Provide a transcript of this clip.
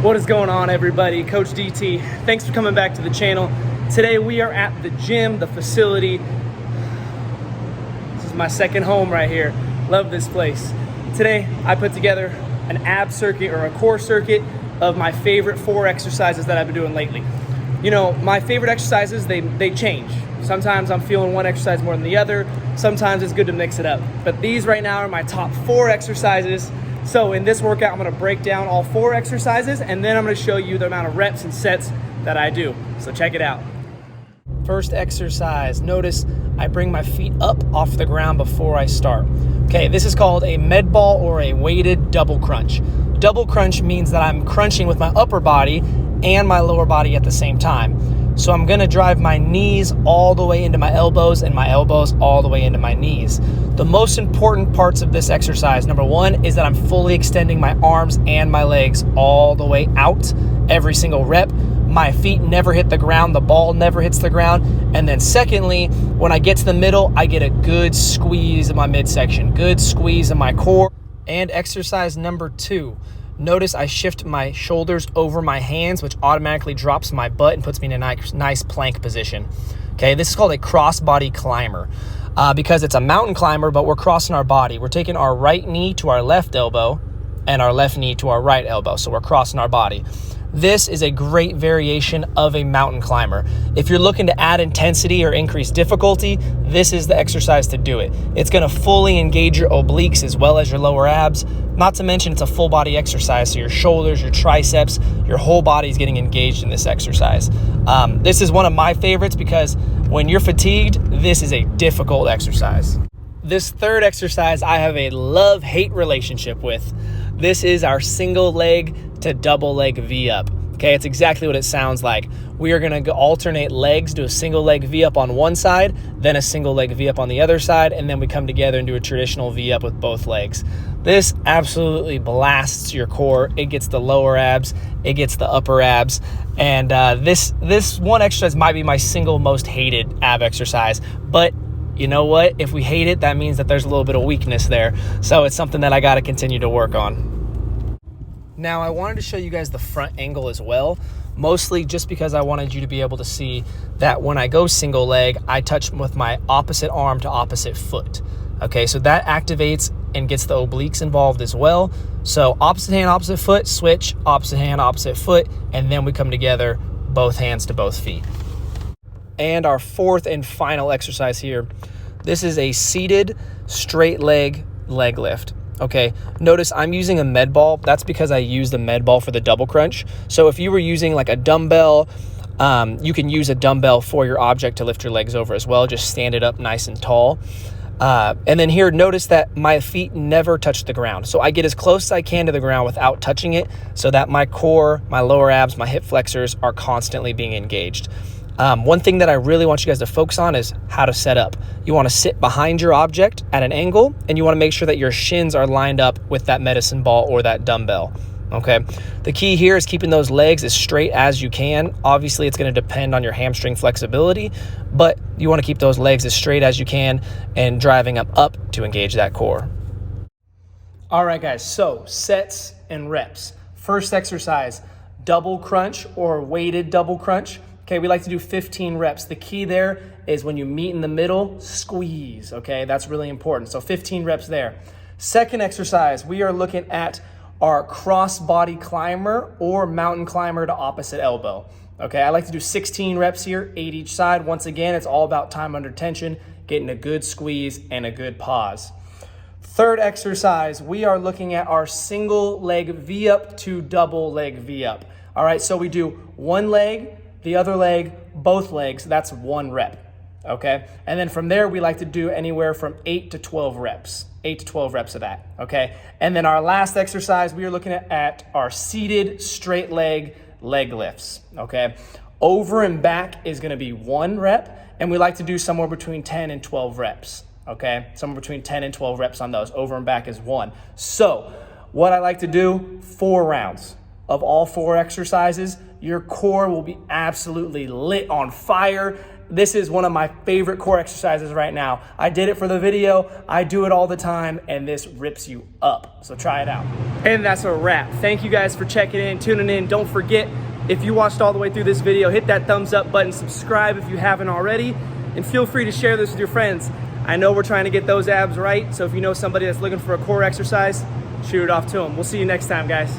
What is going on, everybody? Coach DT. Thanks for coming back to the channel. Today we are at the gym, the facility. This is my second home right here. Love this place. Today I put together an ab circuit or a core circuit of my favorite 4 exercises that I've been doing lately. You know, my favorite exercises, they change. Sometimes I'm feeling one exercise more than the other. Sometimes it's good to mix it up. But these right now are my top 4 exercises. So in this workout, I'm gonna break down all 4 exercises, and then I'm gonna show you the amount of reps and sets that I do. So check it out. First exercise, notice I bring my feet up off the ground before I start. Okay, this is called a med ball or a weighted double crunch. Double crunch means that I'm crunching with my upper body and my lower body at the same time. So I'm gonna drive my knees all the way into my elbows and my elbows all the way into my knees. The most important parts of this exercise, number 1, is that I'm fully extending my arms and my legs all the way out every single rep. My feet never hit the ground, the ball never hits the ground. And then secondly, when I get to the middle, I get a good squeeze in my midsection, good squeeze in my core. And exercise number 2. Notice I shift my shoulders over my hands, which automatically drops my butt and puts me in a nice plank position. Okay, this is called a crossbody climber because it's a mountain climber, but we're crossing our body. We're taking our right knee to our left elbow and our left knee to our right elbow, so we're crossing our body. This is a great variation of a mountain climber. If you're looking to add intensity or increase difficulty, this is the exercise to do it. It's gonna fully engage your obliques as well as your lower abs. Not to mention it's a full body exercise, so your shoulders, your triceps, your whole body is getting engaged in this exercise. This is one of my favorites because when you're fatigued, this is a difficult exercise. This third exercise I have a love-hate relationship with. This is our single leg to double leg V-up. Okay, it's exactly what it sounds like. We are gonna alternate legs, do a single leg V-up on one side, then a single leg V-up on the other side, and then we come together and do a traditional V-up with both legs. This absolutely blasts your core. It gets the lower abs, it gets the upper abs, and this one exercise might be my single most hated ab exercise, but you know what? If we hate it, that means that there's a little bit of weakness there. So it's something that I got to continue to work on. Now, I wanted to show you guys the front angle as well, mostly just because I wanted you to be able to see that when I go single leg, I touch with my opposite arm to opposite foot. Okay, so that activates and gets the obliques involved as well. So opposite hand, opposite foot, switch, opposite hand, opposite foot, and then we come together, both hands to both feet. And our fourth and final exercise here, this is a seated straight leg lift. Okay, notice I'm using a med ball. That's because I use the med ball for the double crunch. So if you were using like a dumbbell, you can use a dumbbell for your object to lift your legs over as well. Just stand it up nice and tall. And then here, notice that my feet never touch the ground. So I get as close as I can to the ground without touching it so that my core, my lower abs, my hip flexors are constantly being engaged. One thing that I really want you guys to focus on is how to set up. You want to sit behind your object at an angle, and you want to make sure that your shins are lined up with that medicine ball or that dumbbell. Okay. The key here is keeping those legs as straight as you can. Obviously, it's going to depend on your hamstring flexibility, but you want to keep those legs as straight as you can and driving up to engage that core. All right, guys. So sets and reps. First exercise, double crunch or weighted double crunch. Okay, we like to do 15 reps. The key there is when you meet in the middle, squeeze, okay? That's really important. So 15 reps there. Second exercise, we are looking at our cross body climber or mountain climber to opposite elbow. Okay, I like to do 16 reps here, 8 each side. Once again, it's all about time under tension, getting a good squeeze and a good pause. Third exercise, we are looking at our single leg V-up to double leg V-up. All right, so we do one leg, the other leg, both legs, that's 1 rep, okay? And then from there, we like to do anywhere from 8 to 12 reps, 8 to 12 reps of that, okay? And then our last exercise, we are looking at our seated straight leg lifts, okay? Over and back is gonna be 1 rep, and we like to do somewhere between 10 and 12 reps, okay? Somewhere between 10 and 12 reps on those. Over and back is 1. So what I like to do, 4 rounds. of all 4 exercises, your core will be absolutely lit on fire. This is one of my favorite core exercises right now. I did it for the video, I do it all the time, and this rips you up. So try it out. And that's a wrap. Thank you guys for checking in, tuning in. Don't forget, if you watched all the way through this video, hit that thumbs up button, subscribe if you haven't already, and feel free to share this with your friends. I know we're trying to get those abs right, so if you know somebody that's looking for a core exercise, shoot it off to them. We'll see you next time, guys.